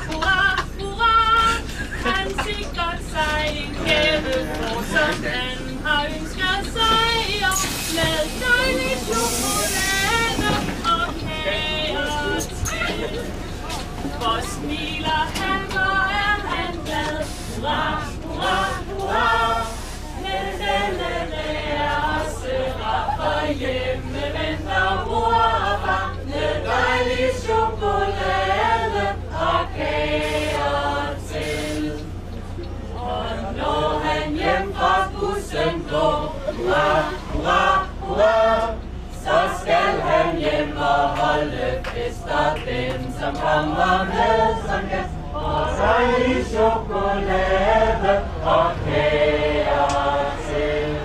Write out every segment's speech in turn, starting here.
Hurra, hurra, han sikrer sig en gave, som han har ønsket sig, og med dejlig chokolade og kager til. For smiler han, hvor er han glad. Hurra, hurra, hurra, er også rar, for hjemme venter mor og far med dejlig chokolade og kager til. Og når han hjem fra bussen går, hurra, hurra, hurra, så skal han hjem og holde fest, og den som kommer med som gæst får dejlig chokolade og kager til.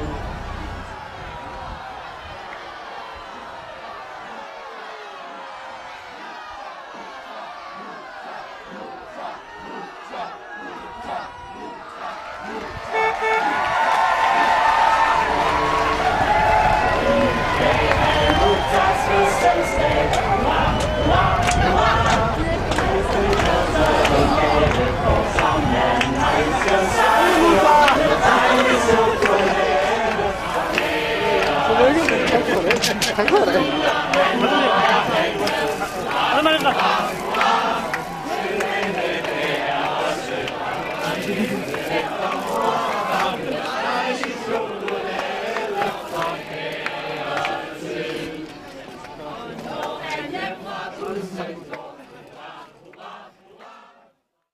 Tak for det.